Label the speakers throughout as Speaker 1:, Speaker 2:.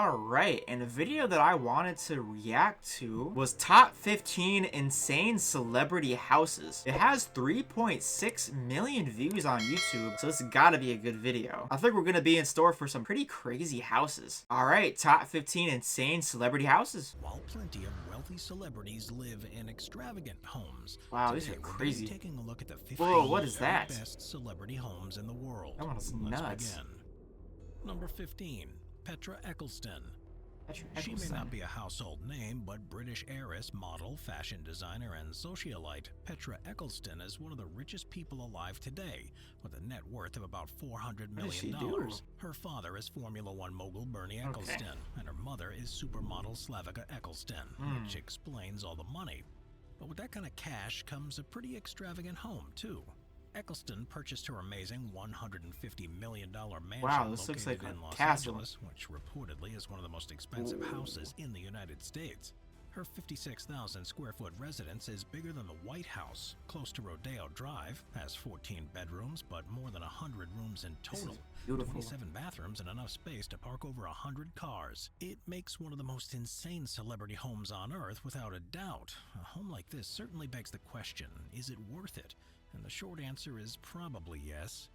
Speaker 1: Alright, and the video that I wanted to react to was top 15 insane celebrity houses. It has 3.6 million views on YouTube, so this has gotta be a good video. I think we're gonna be in store for some pretty crazy houses. Alright, top 15 insane celebrity houses.
Speaker 2: While plenty of wealthy celebrities live in extravagant homes,
Speaker 1: Wow, these are
Speaker 2: today we're
Speaker 1: crazy.
Speaker 2: taking a look at the 15
Speaker 1: Whoa, what is
Speaker 2: very
Speaker 1: that?
Speaker 2: best celebrity homes in the world.
Speaker 1: That one's
Speaker 2: Let's
Speaker 1: nuts.
Speaker 2: begin. Number 15. Petra Eccleston. She may not be a household name, but British heiress, model, fashion designer, and socialite Petra Eccleston is one of the richest people alive today, with a net worth of about $400
Speaker 1: What does she
Speaker 2: million.
Speaker 1: do?
Speaker 2: Her father is Formula One mogul Bernie Eccleston, and her mother is supermodel Slavica Eccleston, which explains all the money. But with that kind of cash comes a pretty extravagant home, too. Eccleston purchased her amazing $150 million mansion
Speaker 1: Wow, this looks
Speaker 2: located
Speaker 1: like a
Speaker 2: in Los
Speaker 1: castle.
Speaker 2: Angeles, which reportedly is one of the most expensive houses in the United States. Her 56,000 square foot residence is bigger than the White House, close to Rodeo Drive, has 14 bedrooms, but more than 100 rooms in total.
Speaker 1: Beautiful.
Speaker 2: 27 bathrooms and enough space to park over 100 cars. It makes one of the most insane celebrity homes on earth without a doubt. A home like this certainly begs the question, is it worth it? And the short answer is probably yes.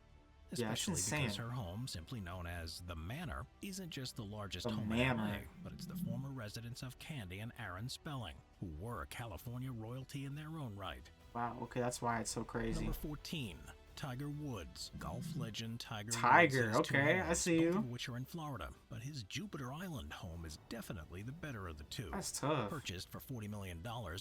Speaker 1: Yeah, it's
Speaker 2: Especially because
Speaker 1: insane.
Speaker 2: her home, simply known as The Manor, isn't just the largest
Speaker 1: The
Speaker 2: home in
Speaker 1: Manor.
Speaker 2: LA, but it's the former residence of Candy and Aaron Spelling, who were California royalty in their own right.
Speaker 1: Wow, okay, that's why it's so crazy.
Speaker 2: Number 14. Tiger Woods. Golf legend Tiger
Speaker 1: Tiger,
Speaker 2: Woods has two
Speaker 1: okay, I
Speaker 2: homes,
Speaker 1: see
Speaker 2: both
Speaker 1: you.
Speaker 2: of which are in Florida, but his Jupiter Island home is definitely the better of the two.
Speaker 1: That's tough.
Speaker 2: Purchased for $40 million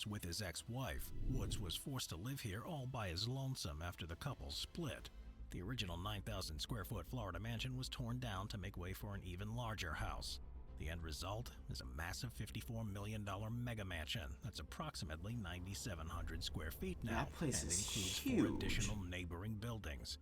Speaker 2: with his ex-wife, Woods was forced to live here all by his lonesome after the couple split. The original 9,000 square foot Florida mansion was torn down to make way for an even larger house. The end result is a massive $54 million mega mansion that's approximately 9,700 square feet now,
Speaker 1: That place
Speaker 2: and
Speaker 1: is
Speaker 2: includes
Speaker 1: huge.
Speaker 2: 4 additional neighboring buildings.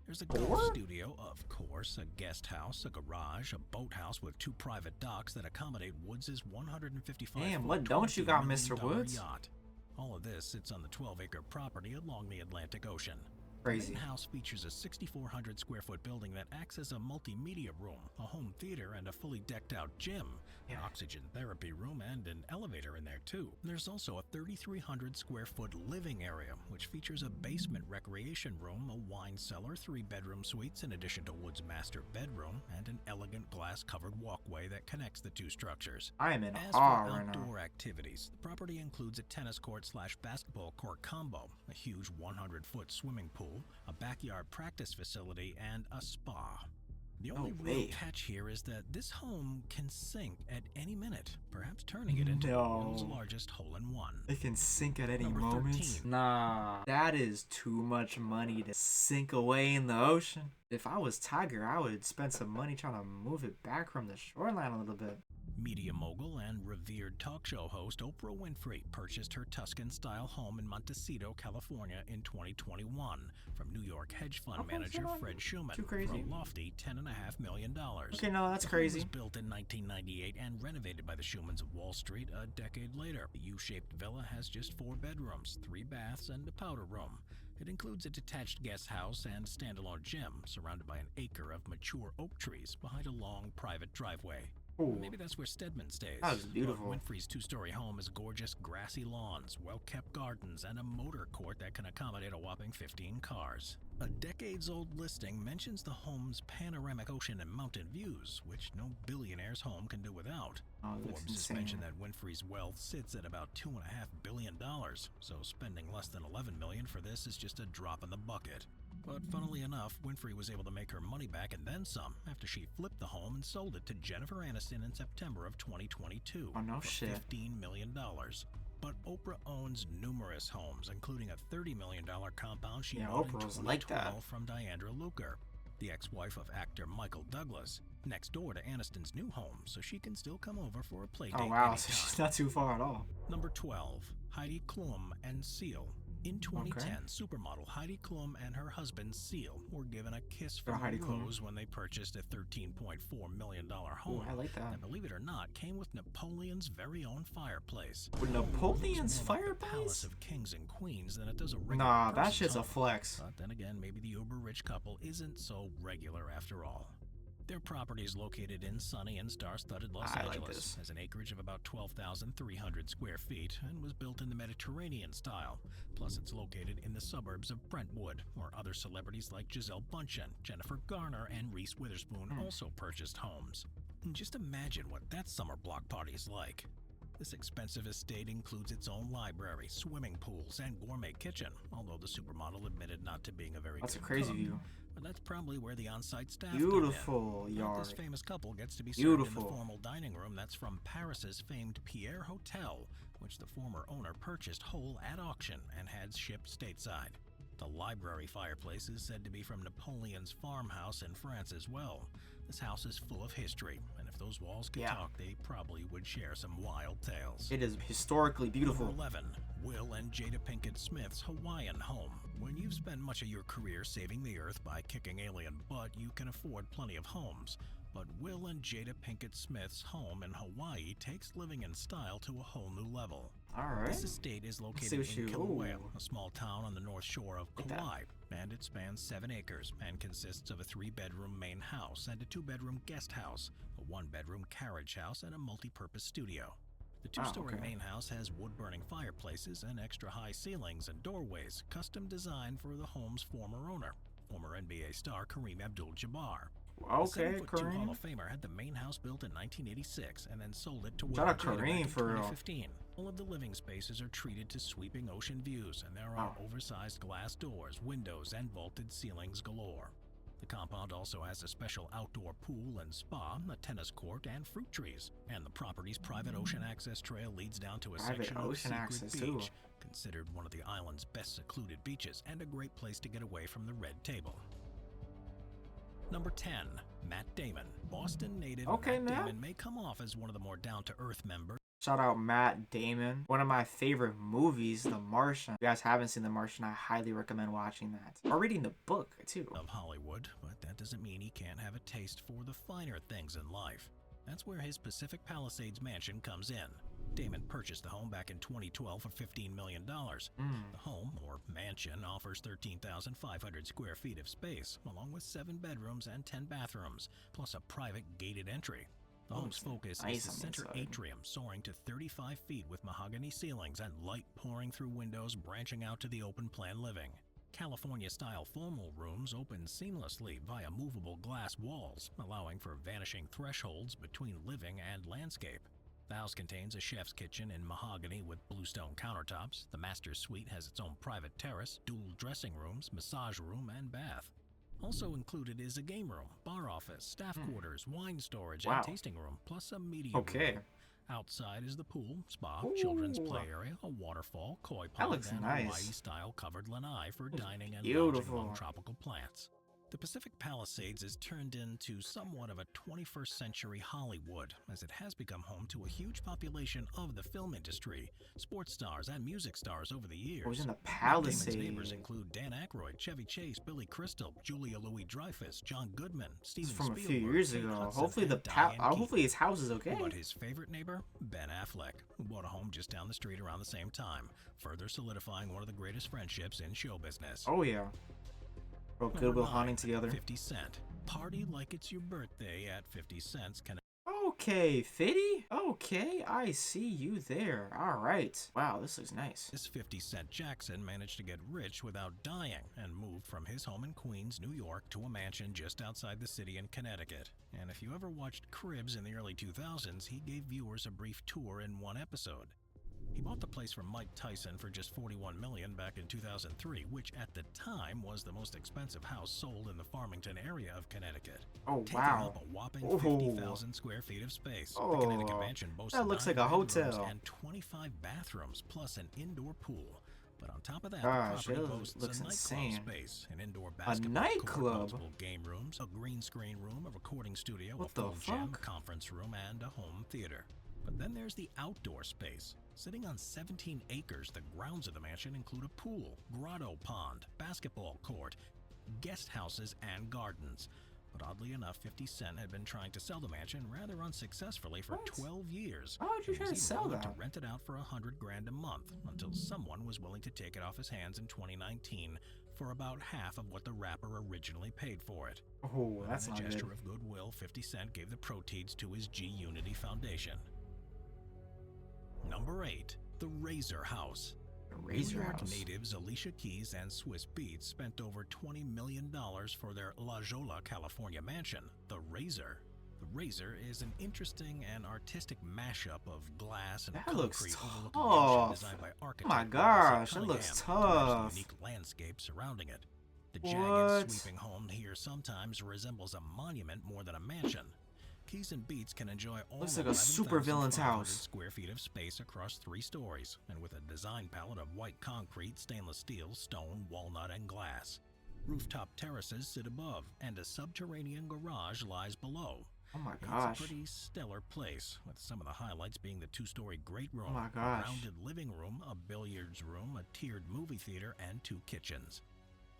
Speaker 2: There's a
Speaker 1: 4?
Speaker 2: golf studio, of course, a guest house, a garage, a boathouse with 2 private docks that accommodate Woods' 155
Speaker 1: Damn, what don't you got, Mr. Woods?
Speaker 2: yacht. All of this sits on the 12-acre property along the Atlantic Ocean.
Speaker 1: Crazy.
Speaker 2: The main house features a 6,400 square foot building that acts as a multimedia room, a home theater, and a fully decked out gym. An
Speaker 1: Yeah.
Speaker 2: oxygen therapy room and an elevator in there too. There's also a 3,300 square foot living area, which features a basement recreation room, a wine cellar, 3 bedroom suites in addition to Wood's master bedroom, and an elegant glass covered walkway that connects the 2 structures.
Speaker 1: I am in
Speaker 2: As
Speaker 1: awe
Speaker 2: for
Speaker 1: right now.
Speaker 2: outdoor activities, the property includes a tennis court / basketball court combo, a huge 100-foot swimming pool, a backyard practice facility, and a spa. The only real
Speaker 1: way.
Speaker 2: catch here is that this home can sink at any minute, perhaps turning it into the
Speaker 1: No.
Speaker 2: world's largest hole-in-one.
Speaker 1: It can sink at any
Speaker 2: Number
Speaker 1: moment.
Speaker 2: 13.
Speaker 1: Nah, that is too much money to sink away in the ocean. If I was Tiger, I would spend some money trying to move it back from the shoreline a little bit.
Speaker 2: Media mogul and revered talk show host Oprah Winfrey purchased her Tuscan-style home in Montecito, California in 2021 from New York hedge fund
Speaker 1: Okay,
Speaker 2: manager
Speaker 1: so
Speaker 2: Fred Schuman
Speaker 1: too
Speaker 2: for
Speaker 1: crazy.
Speaker 2: a lofty $10.5 million.
Speaker 1: Okay, no, that's
Speaker 2: The home
Speaker 1: crazy.
Speaker 2: was built in 1998 and renovated by the Schumans of Wall Street a decade later. The U-shaped villa has just 4 bedrooms, 3 baths, and a powder room. It includes a detached guest house and standalone gym surrounded by an acre of mature oak trees behind a long private driveway.
Speaker 1: Ooh.
Speaker 2: Maybe that's where Stedman stays.
Speaker 1: That was beautiful.
Speaker 2: But Winfrey's 2-story home has gorgeous grassy lawns, well-kept gardens, and a motor court that can accommodate a whopping 15 cars. A decades-old listing mentions the home's panoramic ocean and mountain views, which no billionaire's home can do without.
Speaker 1: Oh, it looks
Speaker 2: Forbes has
Speaker 1: insane.
Speaker 2: mentioned that Winfrey's wealth sits at about $2.5 billion, so spending less than $11 million for this is just a drop in the bucket. But funnily enough, Winfrey was able to make her money back and then some after she flipped the home and sold it to Jennifer Aniston in September of 2022
Speaker 1: Oh, no
Speaker 2: for
Speaker 1: shit.
Speaker 2: $15 million. But Oprah owns numerous homes, including a $30 million compound she
Speaker 1: Yeah,
Speaker 2: bought in
Speaker 1: Oprah was
Speaker 2: 2012
Speaker 1: like that.
Speaker 2: from Diandra Luker, the ex-wife of actor Michael Douglas, next door to Aniston's new home, so she can still come over for a play date
Speaker 1: Oh wow,
Speaker 2: anytime.
Speaker 1: so she's not too far at all.
Speaker 2: Number 12. Heidi Klum and Seal. In 2010, supermodel Heidi Klum and her husband Seal were given a kiss
Speaker 1: Go
Speaker 2: from
Speaker 1: Heidi
Speaker 2: a
Speaker 1: Klum.
Speaker 2: rose when they purchased a $13.4 million home.
Speaker 1: Ooh, I like that.
Speaker 2: And believe it or not, came with Napoleon's very own fireplace.
Speaker 1: With
Speaker 2: It looks
Speaker 1: Napoleon's
Speaker 2: more like the
Speaker 1: fireplace?
Speaker 2: Palace of kings and queens than it does a regular
Speaker 1: Nah, that
Speaker 2: person's
Speaker 1: shit's a
Speaker 2: home.
Speaker 1: flex.
Speaker 2: But then again, maybe the uber-rich couple isn't so regular after all. Their property is located in sunny and star-studded Los
Speaker 1: I like
Speaker 2: Angeles,
Speaker 1: this.
Speaker 2: has an acreage of about 12,300 square feet, and was built in the Mediterranean style. Plus, it's located in the suburbs of Brentwood, where other celebrities like Gisele Bundchen, Jennifer Garner, and Reese Witherspoon also purchased homes. And just imagine what that summer block party is like. This expensive estate includes its own library, swimming pools, and gourmet kitchen, although the supermodel admitted not to being a very
Speaker 1: That's a
Speaker 2: good
Speaker 1: crazy
Speaker 2: cook.
Speaker 1: view.
Speaker 2: But that's probably where the on-site staff
Speaker 1: Beautiful
Speaker 2: come in.
Speaker 1: yard.
Speaker 2: This famous couple gets to be served in
Speaker 1: Beautiful.
Speaker 2: the formal dining room that's from Paris's famed Pierre Hotel, which the former owner purchased whole at auction and had shipped stateside. The library fireplace is said to be from Napoleon's farmhouse in France as well. This house is full of history, and if those walls could talk, they probably would share some wild tales.
Speaker 1: It is historically beautiful.
Speaker 2: Number 11. Will and Jada Pinkett Smith's Hawaiian home. When you've spent much of your career saving the earth by kicking alien butt, you can afford plenty of homes. But Will and Jada Pinkett Smith's home in Hawaii takes living in style to a whole new level.
Speaker 1: Alright.
Speaker 2: This estate is located in Kilauea, a small town on the north shore of Kauai, and it spans 7 acres and consists of a 3-bedroom main house and a 2-bedroom guest house, a 1-bedroom carriage house, and a multi-purpose studio. The 2-story main house has wood-burning fireplaces and extra-high ceilings and doorways, custom designed for the home's former owner, former NBA star Kareem Abdul-Jabbar.
Speaker 1: Okay,
Speaker 2: The 7'2" Hall
Speaker 1: Kareem.
Speaker 2: of Famer had the main house built in 1986 and then sold it to Will
Speaker 1: Shout out
Speaker 2: and Jada back
Speaker 1: Kareem
Speaker 2: in
Speaker 1: for real.
Speaker 2: 2015. All of the living spaces are treated to sweeping ocean views, and there are oversized glass doors, windows, and vaulted ceilings galore. The compound also has a special outdoor pool and spa, a tennis court, and fruit trees. And the property's private ocean access trail leads down to a section of Secret Beach, considered one of the island's best secluded beaches and a great place to get away from the red table. Number 10. Matt Damon. Boston native Matt Damon may come off as one of the more down-to-earth members.
Speaker 1: Shout out Matt Damon. One of my favorite movies, The Martian. If you guys haven't seen The Martian, I highly recommend watching that. Or reading the book, too.
Speaker 2: Of Hollywood, but that doesn't mean he can't have a taste for the finer things in life. That's where his Pacific Palisades mansion comes in. Damon purchased the home back in 2012 for $15 million. The home, or mansion, offers 13,500 square feet of space, along with 7 bedrooms and 10 bathrooms, plus a private gated entry. The home's focus is the center atrium, soaring to 35 feet with mahogany ceilings and light pouring through windows branching out to the open-plan living. California-style formal rooms open seamlessly via movable glass walls, allowing for vanishing thresholds between living and landscape. The house contains a chef's kitchen in mahogany with bluestone countertops. The master suite has its own private terrace, dual dressing rooms, massage room, and bath. Also included is a game room, bar office, staff quarters, wine storage, and tasting room, plus a media room. Outside is the pool, spa, children's play area, a waterfall, koi pond, and Hawaii-style covered lanai for dining and lounging among tropical plants. The Pacific Palisades is turned into somewhat of a 21st century Hollywood, as it has become home to a huge population of the film industry, sports stars, and music stars over the years.
Speaker 1: It was in the Palisades.
Speaker 2: Damon's neighbors include Dan Aykroyd, Chevy Chase, Billy Crystal, Julia Louis-Dreyfus, John Goodman, Steven
Speaker 1: Spielberg. From a
Speaker 2: Spielberg,
Speaker 1: few years
Speaker 2: Kate
Speaker 1: ago.
Speaker 2: Hudson,
Speaker 1: Hopefully his house is okay.
Speaker 2: But his favorite neighbor, Ben Affleck, who bought a home just down the street around the same time, further solidifying one of the greatest friendships in show business.
Speaker 1: Oh yeah. Bro, Goodwill Hunting together.
Speaker 2: 50 Cent. Party like it's your birthday at 50 cents.
Speaker 1: Okay, Fitty. Okay, I see you there. Alright. Wow, this looks nice.
Speaker 2: This 50 Cent Jackson managed to get rich without dying and moved from his home in Queens, New York to a mansion just outside the city in Connecticut. And if you ever watched Cribs in the early 2000s, he gave viewers a brief tour in one episode. He bought the place from Mike Tyson for just $41 million back in 2003, which at the time was the most expensive house sold in the Farmington area of Connecticut.
Speaker 1: Oh,
Speaker 2: taking
Speaker 1: wow.
Speaker 2: up a whopping 50,000 square feet of space. The Connecticut mansion boasts
Speaker 1: that looks
Speaker 2: 9
Speaker 1: like a
Speaker 2: bedrooms
Speaker 1: hotel.
Speaker 2: and 25 bathrooms, plus an indoor pool. But on top of that,
Speaker 1: Gosh,
Speaker 2: the
Speaker 1: it
Speaker 2: property boasts
Speaker 1: looks
Speaker 2: a nightclub
Speaker 1: insane.
Speaker 2: space, an indoor basketball court, multiple game rooms, a green screen room, a recording studio, a full gym, conference room, and a home theater. But then there's the outdoor space. Sitting on 17 acres, the grounds of the mansion include a pool, grotto pond, basketball court, guest houses, and gardens. But oddly enough, 50 Cent had been trying to sell the mansion rather unsuccessfully for 12 years.
Speaker 1: Why would you try to sell that?
Speaker 2: To rent it out for $100,000 a month until someone was willing to take it off his hands in 2019 for about half of what the rapper originally paid for it.
Speaker 1: Oh,
Speaker 2: But
Speaker 1: that's
Speaker 2: in a
Speaker 1: not
Speaker 2: gesture
Speaker 1: good.
Speaker 2: of goodwill, 50 Cent gave the proceeds to his G-Unity Foundation. Number 8. The Razor House.
Speaker 1: Razor
Speaker 2: New York
Speaker 1: House.
Speaker 2: natives Alicia Keys and Swiss Beats spent over $20 million for their La California mansion, the Razor. The Razor is an interesting and artistic mashup of glass and
Speaker 1: That
Speaker 2: concrete
Speaker 1: looks
Speaker 2: overlooking the ocean
Speaker 1: tough.
Speaker 2: designed by
Speaker 1: Oh
Speaker 2: architect
Speaker 1: my
Speaker 2: Wallace
Speaker 1: gosh, that
Speaker 2: Cunningham
Speaker 1: looks
Speaker 2: to match
Speaker 1: tough.
Speaker 2: the unique landscape surrounding it. The
Speaker 1: What?
Speaker 2: jagged, sweeping home here sometimes resembles a monument more than a mansion. Keys and Beats can enjoy all
Speaker 1: Looks like a super villain's
Speaker 2: 11,500
Speaker 1: house.
Speaker 2: square feet of space across 3 stories, and with a design palette of white concrete, stainless steel, stone, walnut, and glass. Rooftop terraces sit above, and a subterranean garage lies below.
Speaker 1: Oh my
Speaker 2: It's
Speaker 1: gosh.
Speaker 2: a pretty stellar place, with some of the highlights being the 2-story great room,
Speaker 1: Oh my
Speaker 2: a
Speaker 1: gosh.
Speaker 2: rounded living room, a billiards room, a tiered movie theater, and 2 kitchens.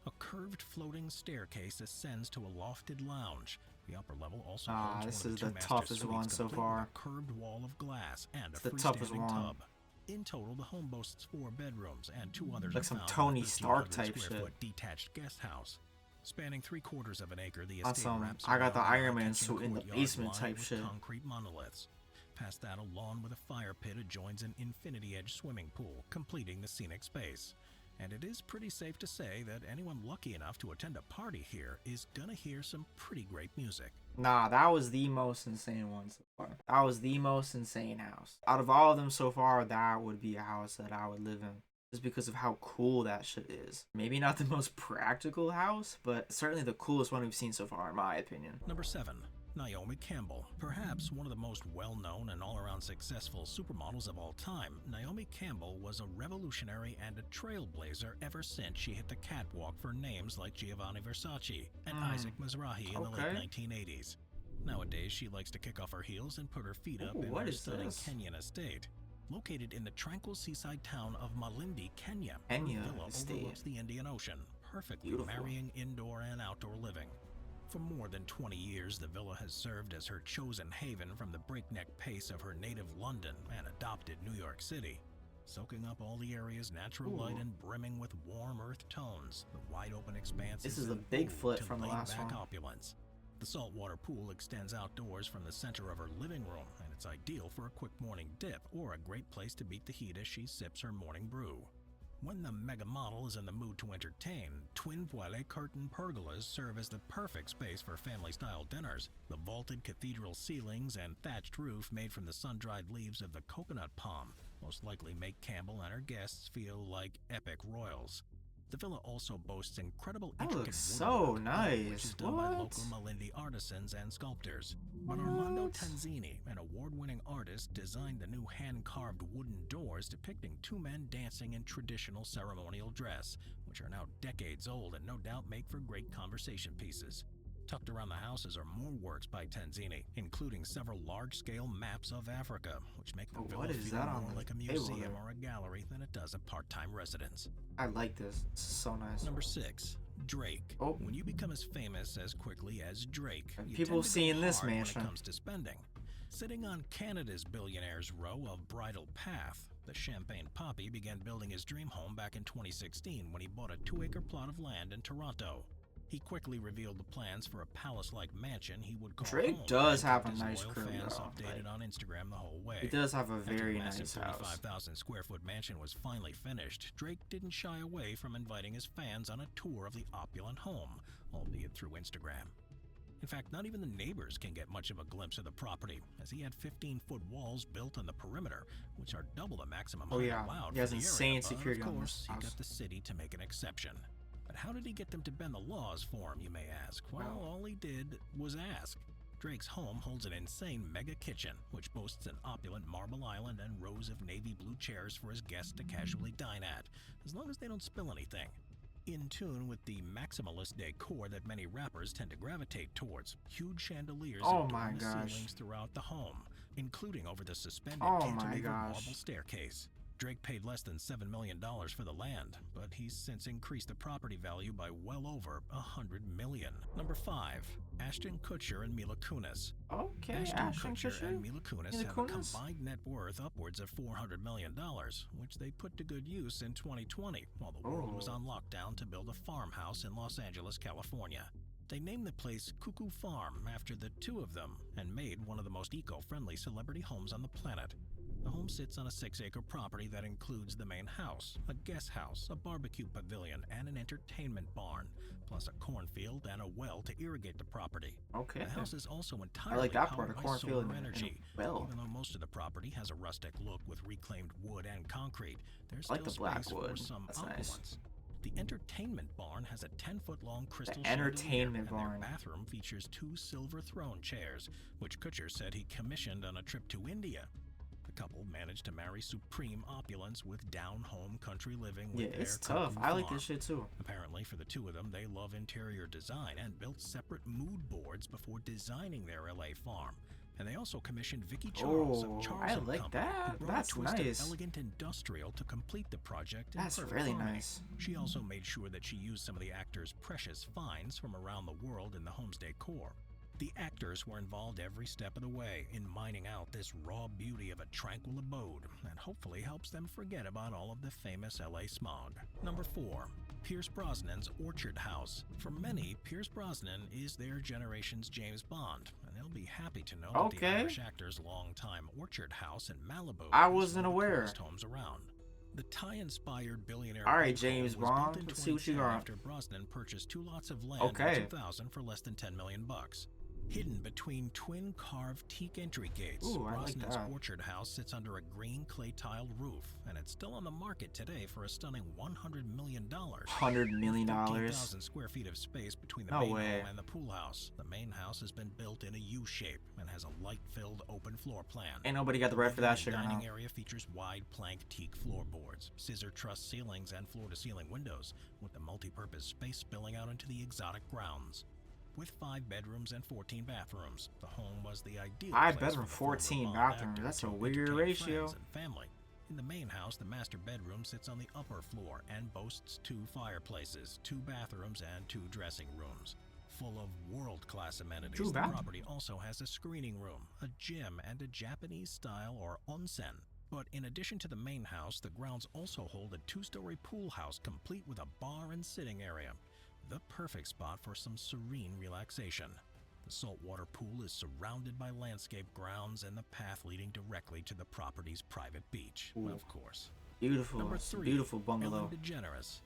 Speaker 2: A curved floating staircase ascends to a lofted lounge. The upper level also holds
Speaker 1: This
Speaker 2: one
Speaker 1: is
Speaker 2: of
Speaker 1: the
Speaker 2: the 2
Speaker 1: toughest
Speaker 2: master
Speaker 1: one
Speaker 2: suites,
Speaker 1: so
Speaker 2: complete with
Speaker 1: far.
Speaker 2: a curved wall of glass and
Speaker 1: It's
Speaker 2: a
Speaker 1: the toughest
Speaker 2: freestanding
Speaker 1: one.
Speaker 2: tub. In total, the home boasts 4 bedrooms, and 2 others
Speaker 1: Like
Speaker 2: are
Speaker 1: some
Speaker 2: found
Speaker 1: Tony
Speaker 2: in a
Speaker 1: Stark
Speaker 2: 1,300
Speaker 1: type
Speaker 2: square
Speaker 1: shit.
Speaker 2: foot detached guest house. Spanning 3/4 of an acre, the
Speaker 1: On
Speaker 2: estate
Speaker 1: some,
Speaker 2: wraps
Speaker 1: I got the
Speaker 2: around
Speaker 1: Iron
Speaker 2: a
Speaker 1: Man
Speaker 2: kitchen
Speaker 1: suit in the
Speaker 2: courtyard
Speaker 1: basement
Speaker 2: lined
Speaker 1: type
Speaker 2: with
Speaker 1: shit.
Speaker 2: concrete monoliths. Past that, a lawn with a fire pit adjoins an infinity-edge swimming pool, completing the scenic space. And it is pretty safe to say that anyone lucky enough to attend a party here is gonna hear some pretty great music.
Speaker 1: Nah, that was the most insane one so far. That was the most insane house. Out of all of them so far, that would be a house that I would live in. Just because of how cool that shit is. Maybe not the most practical house, but certainly the coolest one we've seen so far, in my opinion.
Speaker 2: Number 7. Naomi Campbell. Perhaps one of the most well-known and all-around successful supermodels of all time, Naomi Campbell was a revolutionary and a trailblazer ever since she hit the catwalk for names like Giovanni Versace and Isaac Mizrahi in the late 1980s. Nowadays, she likes to kick off her heels and put her feet up in
Speaker 1: what
Speaker 2: her
Speaker 1: is
Speaker 2: stunning
Speaker 1: this?
Speaker 2: Kenyan estate. Located in the tranquil seaside town of Malindi, Kenya,
Speaker 1: Kenya
Speaker 2: her villa
Speaker 1: estate.
Speaker 2: overlooks the Indian Ocean, perfectly
Speaker 1: Beautiful.
Speaker 2: marrying indoor and outdoor living. For more than 20 years, the villa has served as her chosen haven from the breakneck pace of her native London and adopted New York City. Soaking up all the area's natural light and brimming with warm earth tones, the wide open expanse
Speaker 1: This is
Speaker 2: an
Speaker 1: the big
Speaker 2: ode
Speaker 1: flip
Speaker 2: to
Speaker 1: from the last
Speaker 2: laid-back
Speaker 1: one.
Speaker 2: opulence. The saltwater pool extends outdoors from the center of her living room, and it's ideal for a quick morning dip or a great place to beat the heat as she sips her morning brew. When the mega model is in the mood to entertain, twin voile curtain pergolas serve as the perfect space for family-style dinners. The vaulted cathedral ceilings and thatched roof made from the sun-dried leaves of the coconut palm most likely make Campbell and her guests feel like epic royals. The villa also boasts incredible
Speaker 1: That
Speaker 2: intricate
Speaker 1: looks so
Speaker 2: woodwork,
Speaker 1: nice.
Speaker 2: which is done by
Speaker 1: What?
Speaker 2: local Malindi artisans and sculptors. But Armando
Speaker 1: What?
Speaker 2: Tanzini, an award-winning artist, designed the new hand-carved wooden doors depicting 2 men dancing in traditional ceremonial dress, which are now decades old and no doubt make for great conversation pieces. Tucked around the houses are more works by Tanzini, including several large-scale maps of Africa, which make the
Speaker 1: Oh,
Speaker 2: villa
Speaker 1: what is
Speaker 2: feel
Speaker 1: that on
Speaker 2: more
Speaker 1: the
Speaker 2: like a
Speaker 1: table
Speaker 2: museum
Speaker 1: there?
Speaker 2: or a gallery than it does a part-time residence.
Speaker 1: I like this. This is so nice.
Speaker 2: Number 6. Drake.
Speaker 1: Oh.
Speaker 2: When you become as famous as quickly as Drake, you
Speaker 1: People
Speaker 2: tend to
Speaker 1: seeing
Speaker 2: go
Speaker 1: this
Speaker 2: hard
Speaker 1: mansion.
Speaker 2: when it comes to spending. Sitting on Canada's billionaire's row of Bridle Path, the Champagne Poppy began building his dream home back in 2016 when he bought a 2-acre plot of land in Toronto. He quickly revealed the plans for a palace-like mansion he would call
Speaker 1: Drake
Speaker 2: home,
Speaker 1: does
Speaker 2: and
Speaker 1: have
Speaker 2: kept
Speaker 1: a
Speaker 2: his
Speaker 1: nice
Speaker 2: loyal
Speaker 1: crib,
Speaker 2: fans
Speaker 1: though.
Speaker 2: updated
Speaker 1: Like,
Speaker 2: on Instagram the whole way.
Speaker 1: He does have a
Speaker 2: After
Speaker 1: very
Speaker 2: the
Speaker 1: nice
Speaker 2: massive
Speaker 1: house.
Speaker 2: 35,000 square foot mansion was finally finished, Drake didn't shy away from inviting his fans on a tour of the opulent home, albeit through Instagram. In fact, not even the neighbors can get much of a glimpse of the property, as he had 15-foot walls built on the perimeter, which are double the maximum
Speaker 1: Oh,
Speaker 2: height
Speaker 1: yeah.
Speaker 2: allowed
Speaker 1: He has
Speaker 2: for the
Speaker 1: insane
Speaker 2: area.
Speaker 1: security
Speaker 2: But
Speaker 1: on
Speaker 2: of
Speaker 1: this
Speaker 2: course, he
Speaker 1: house.
Speaker 2: got the city to make an exception. But how did he get them to bend the laws for him, you may ask? Well,
Speaker 1: Wow.
Speaker 2: all he did was ask. Drake's home holds an insane mega kitchen, which boasts an opulent marble island and rows of navy blue chairs for his guests to casually dine at, as long as they don't spill anything. In tune with the maximalist decor that many rappers tend to gravitate towards, huge chandeliers
Speaker 1: Oh
Speaker 2: adorn
Speaker 1: my
Speaker 2: the
Speaker 1: gosh.
Speaker 2: ceilings throughout the home, including over the suspended
Speaker 1: Oh my
Speaker 2: cantilever
Speaker 1: gosh.
Speaker 2: marble staircase. Drake paid less than $7 million for the land, but he's since increased the property value by well over $100 million. Number 5. Ashton Kutcher and Mila Kunis.
Speaker 1: Okay,
Speaker 2: Ashton
Speaker 1: Ashton
Speaker 2: Kutcher and Mila Kunis have a
Speaker 1: Kunis?
Speaker 2: combined net worth upwards of $400 million, which they put to good use in 2020 while the world was on lockdown to build a farmhouse in Los Angeles, California. They named the place Cuckoo Farm after the two of them and made one of the most eco-friendly celebrity homes on the planet. The home sits on a 6-acre property that includes the main house, a guest house, a barbecue pavilion, and an entertainment barn, plus a cornfield and a well to irrigate the property.
Speaker 1: Okay.
Speaker 2: The house is also
Speaker 1: I
Speaker 2: entirely
Speaker 1: like that part,
Speaker 2: powered
Speaker 1: a
Speaker 2: by
Speaker 1: cornfield
Speaker 2: solar
Speaker 1: and
Speaker 2: energy.
Speaker 1: well.
Speaker 2: Even though most of the property has a rustic look with reclaimed wood and concrete, there's
Speaker 1: I like
Speaker 2: still
Speaker 1: the black
Speaker 2: space
Speaker 1: wood.
Speaker 2: for some
Speaker 1: That's
Speaker 2: opulence.
Speaker 1: nice.
Speaker 2: The entertainment barn has a 10-foot-long crystal
Speaker 1: entertainment
Speaker 2: chandelier,
Speaker 1: barn.
Speaker 2: and their bathroom features 2 silver throne chairs, which Kutcher said he commissioned on a trip to India. The couple managed to marry supreme opulence with down-home country living with
Speaker 1: Yeah,
Speaker 2: their
Speaker 1: it's tough.
Speaker 2: Cuckoo
Speaker 1: I like
Speaker 2: Farm.
Speaker 1: this shit too.
Speaker 2: Apparently, for the two of them, they love interior design and built separate mood boards before designing their LA farm. And they also commissioned Vicky Charles
Speaker 1: Oh,
Speaker 2: of Charles
Speaker 1: I
Speaker 2: &
Speaker 1: like
Speaker 2: Company,
Speaker 1: that.
Speaker 2: who brought
Speaker 1: That's
Speaker 2: a twist
Speaker 1: nice.
Speaker 2: of elegant industrial to complete the project in
Speaker 1: That's
Speaker 2: perfect
Speaker 1: really
Speaker 2: harmony.
Speaker 1: nice.
Speaker 2: She also made sure that she used some of the actors' precious finds from around the world in the home's decor. The actors were involved every step of the way in mining out this raw beauty of a tranquil abode and hopefully helps them forget about all of the famous LA smog. Number 4. Pierce Brosnan's Orchard House. For many, Pierce Brosnan is their generation's James Bond, and they'll be happy to know that the
Speaker 1: Okay.
Speaker 2: Irish actor's longtime Orchard House in Malibu
Speaker 1: I
Speaker 2: is
Speaker 1: wasn't
Speaker 2: one of the
Speaker 1: aware.
Speaker 2: coolest homes around. The Thai-inspired billionaire
Speaker 1: All right,
Speaker 2: Banco
Speaker 1: James
Speaker 2: was
Speaker 1: Bond,
Speaker 2: built in
Speaker 1: let's see what you
Speaker 2: 2010
Speaker 1: got.
Speaker 2: after Brosnan purchased 2 lots of land
Speaker 1: Okay.
Speaker 2: in 2000 for less than $10 million. Hidden between twin carved teak entry gates,
Speaker 1: Ooh, I like
Speaker 2: Brosnan's
Speaker 1: that.
Speaker 2: Orchard House sits under a green clay tiled roof, and it's still on the market today for a stunning $100 million.
Speaker 1: $100 million.
Speaker 2: 15,000 square feet of space between the
Speaker 1: No
Speaker 2: main
Speaker 1: way.
Speaker 2: home and the pool house. The main house has been built in a U-shape and has a light-filled open floor plan.
Speaker 1: Ain't nobody got the right for that
Speaker 2: The
Speaker 1: shit right now.
Speaker 2: dining area features wide plank teak floorboards, scissor truss ceilings, and floor-to-ceiling windows, with the multi-purpose space spilling out into the exotic grounds. With 5 bedrooms and 14 bathrooms, the home was the ideal
Speaker 1: 5
Speaker 2: place
Speaker 1: bedroom,
Speaker 2: for the former
Speaker 1: 14
Speaker 2: Bond
Speaker 1: bathrooms.
Speaker 2: actor
Speaker 1: That's
Speaker 2: to
Speaker 1: a weird
Speaker 2: entertain
Speaker 1: ratio.
Speaker 2: friends and family. In the main house, the master bedroom sits on the upper floor and boasts 2 fireplaces, 2 bathrooms, and 2 dressing rooms. Full of world-class amenities,
Speaker 1: True
Speaker 2: the
Speaker 1: bathroom.
Speaker 2: property also has a screening room, a gym, and a Japanese-style or onsen. But in addition to the main house, the grounds also hold a 2-story pool house complete with a bar and sitting area. The perfect spot for some serene relaxation. The saltwater pool is surrounded by landscape grounds and the path leading directly to the property's private beach,
Speaker 1: Ooh.
Speaker 2: of course.
Speaker 1: Beautiful.
Speaker 2: Number
Speaker 1: It's a
Speaker 2: 3.
Speaker 1: beautiful bungalow.
Speaker 2: Ellen DeGeneres.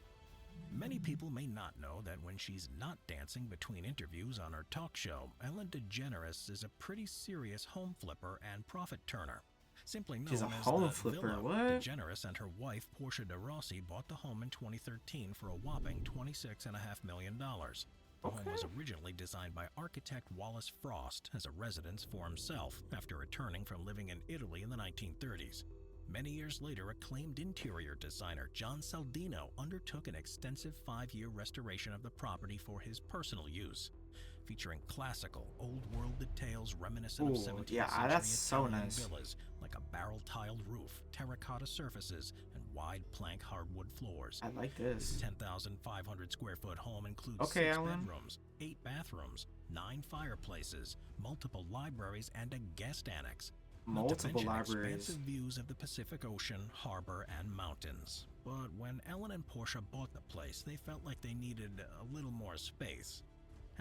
Speaker 2: Many people may not know that when she's not dancing between interviews on her talk show, Ellen DeGeneres is a pretty serious home flipper and profit turner. Simply known
Speaker 1: She's a
Speaker 2: as
Speaker 1: home
Speaker 2: the
Speaker 1: flipper,
Speaker 2: Villa,
Speaker 1: what?
Speaker 2: DeGeneres and her wife Portia de Rossi bought the home in 2013 for a whopping $26.5 million. The home was originally designed by architect Wallace Frost as a residence for himself after returning from living in Italy in the 1930s. Many years later, acclaimed interior designer John Saldino undertook an extensive 5-year restoration of the property for his personal use, featuring classical, old-world details reminiscent of
Speaker 1: Ooh,
Speaker 2: 17th
Speaker 1: yeah,
Speaker 2: century
Speaker 1: that's so
Speaker 2: Italian
Speaker 1: nice.
Speaker 2: villas, like a barrel-tiled roof, terracotta surfaces, and wide plank hardwood floors.
Speaker 1: I like this.
Speaker 2: 10,500 square foot home includes
Speaker 1: Okay,
Speaker 2: 6
Speaker 1: Alan.
Speaker 2: bedrooms, 8 bathrooms, 9 fireplaces, multiple libraries, and a guest annex. Not to
Speaker 1: Multiple
Speaker 2: mention
Speaker 1: libraries.
Speaker 2: expansive views of the Pacific Ocean, harbor, and mountains. But when Ellen and Portia bought the place, they felt like they needed a little more space.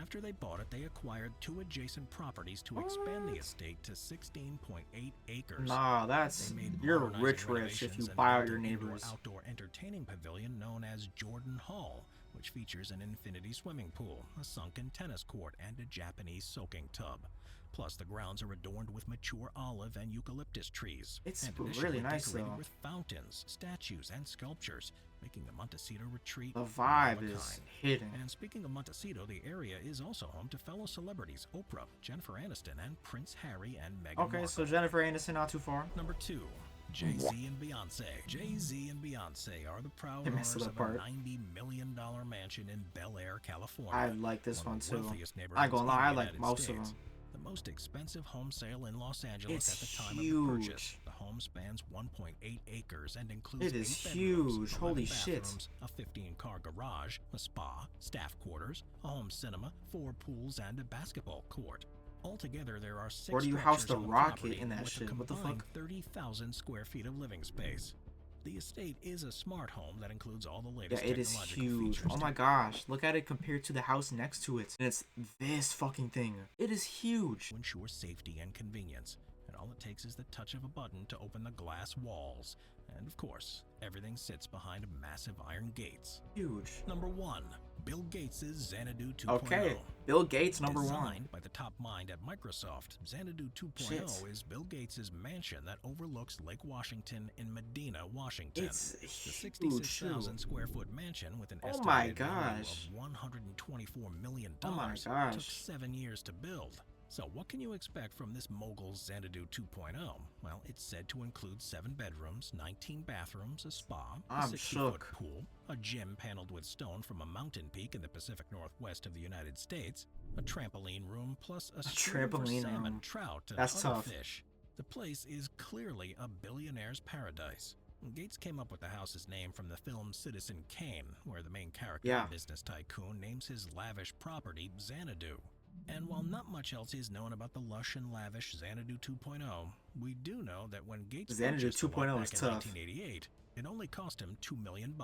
Speaker 2: After they bought it, they acquired 2 adjacent properties to expand the
Speaker 1: What?
Speaker 2: estate to 16.8 acres.
Speaker 1: Nah, that's
Speaker 2: They made
Speaker 1: you're
Speaker 2: modernizing
Speaker 1: rich if
Speaker 2: renovations
Speaker 1: you
Speaker 2: and
Speaker 1: buy out
Speaker 2: built
Speaker 1: your
Speaker 2: an
Speaker 1: neighbors.
Speaker 2: indoor-outdoor entertaining pavilion known as Jordan Hall, which features an infinity swimming pool, a sunken tennis court, and a Japanese soaking tub. Plus, the grounds are adorned with mature olive and eucalyptus trees.
Speaker 1: It's
Speaker 2: and
Speaker 1: really
Speaker 2: additionally
Speaker 1: nice,
Speaker 2: decorated
Speaker 1: though.
Speaker 2: with fountains, statues, and sculptures, making the Montecito retreat
Speaker 1: The
Speaker 2: one
Speaker 1: vibe
Speaker 2: of a
Speaker 1: is
Speaker 2: kind.
Speaker 1: hidden.
Speaker 2: And speaking of Montecito, the area is also home to fellow celebrities Oprah, Jennifer Aniston, and Prince Harry and Meghan
Speaker 1: Okay,
Speaker 2: Markle.
Speaker 1: so Jennifer Aniston not too far.
Speaker 2: Number 2. Jay-Z and Beyonce. Jay-Z and Beyonce are the proud
Speaker 1: They
Speaker 2: owners
Speaker 1: messed it
Speaker 2: of
Speaker 1: up
Speaker 2: a
Speaker 1: part.
Speaker 2: $90 million mansion in Bel Air, California.
Speaker 1: I like this
Speaker 2: one
Speaker 1: one
Speaker 2: of the
Speaker 1: too.
Speaker 2: wealthiest
Speaker 1: I ain't
Speaker 2: neighborhoods
Speaker 1: gonna
Speaker 2: in
Speaker 1: lie, I
Speaker 2: the
Speaker 1: like
Speaker 2: United
Speaker 1: most of
Speaker 2: States.
Speaker 1: them.
Speaker 2: The most expensive home sale in Los Angeles
Speaker 1: It's
Speaker 2: at the time
Speaker 1: huge.
Speaker 2: of the purchase. The home spans 1.8 acres and includes
Speaker 1: It is
Speaker 2: 8 bedrooms,
Speaker 1: huge.
Speaker 2: 11
Speaker 1: Holy shit.
Speaker 2: bathrooms, a 15-car garage, a spa, staff quarters, a home cinema, 4 pools, and a basketball court. Altogether, there are 6
Speaker 1: Where do you house
Speaker 2: structures
Speaker 1: the
Speaker 2: on
Speaker 1: rocket
Speaker 2: property
Speaker 1: in that
Speaker 2: with
Speaker 1: shit?
Speaker 2: a
Speaker 1: What the
Speaker 2: combined
Speaker 1: fuck?
Speaker 2: 30,000 square feet of living space. The estate is a smart home that includes all the
Speaker 1: Yeah,
Speaker 2: latest
Speaker 1: it is
Speaker 2: technological
Speaker 1: huge.
Speaker 2: features.
Speaker 1: Oh my gosh. Look at it compared to the house next to it. And it's this fucking thing. It is huge.
Speaker 2: To ensure safety and convenience, and all it takes is the touch of a button to open the glass walls. And of course, everything sits behind massive iron gates.
Speaker 1: Huge.
Speaker 2: Number 1. Bill Gates' Xanadu 2.0.
Speaker 1: Okay. Bill Gates, number 1.
Speaker 2: Designed by the top mind at Microsoft, Xanadu 2.0
Speaker 1: Shit.
Speaker 2: is Bill Gates' mansion that overlooks Lake Washington in Medina, Washington.
Speaker 1: It's
Speaker 2: The
Speaker 1: huge,
Speaker 2: 66,000
Speaker 1: too.
Speaker 2: square foot mansion with an
Speaker 1: Oh my
Speaker 2: estimated value
Speaker 1: gosh.
Speaker 2: of $124 million
Speaker 1: Oh my
Speaker 2: took
Speaker 1: gosh.
Speaker 2: 7 years to build. So what can you expect from this mogul's Xanadu 2.0? Well, it's said to include 7 bedrooms, 19 bathrooms, a spa, a
Speaker 1: I'm
Speaker 2: 60-foot
Speaker 1: shook.
Speaker 2: pool, a gym paneled with stone from a mountain peak in the Pacific Northwest of the United States, a trampoline room, plus a stream for
Speaker 1: trampoline
Speaker 2: salmon,
Speaker 1: room.
Speaker 2: trout, and
Speaker 1: That's
Speaker 2: other
Speaker 1: tough.
Speaker 2: fish. The place is clearly a billionaire's paradise. Gates came up with the house's name from the film Citizen Kane, where the main character,
Speaker 1: Yeah.
Speaker 2: a business tycoon, names his lavish property Xanadu. And while not much else is known about the lush and lavish Xanadu 2.0, we do know that when Gates
Speaker 1: Xanadu
Speaker 2: purchased the lot
Speaker 1: 2.0
Speaker 2: back
Speaker 1: is
Speaker 2: in
Speaker 1: tough.
Speaker 2: 1988, it only cost him $2 million.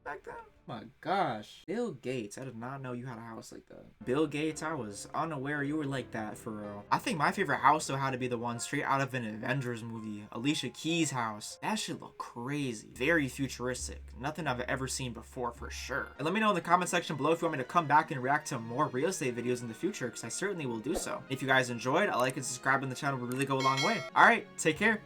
Speaker 1: Back then? My gosh. Bill Gates. I did not know you had a house like that. Bill Gates, I was unaware you were like that for real. I think my favorite house though had to be the one straight out of an Avengers movie. Alicia Keys' house. That shit looked crazy. Very futuristic. Nothing I've ever seen before for sure. And let me know in the comment section below if you want me to come back and react to more real estate videos in the future, because I certainly will do so. If you guys enjoyed, a like and subscribe on the channel would really go a long way. Alright, take care.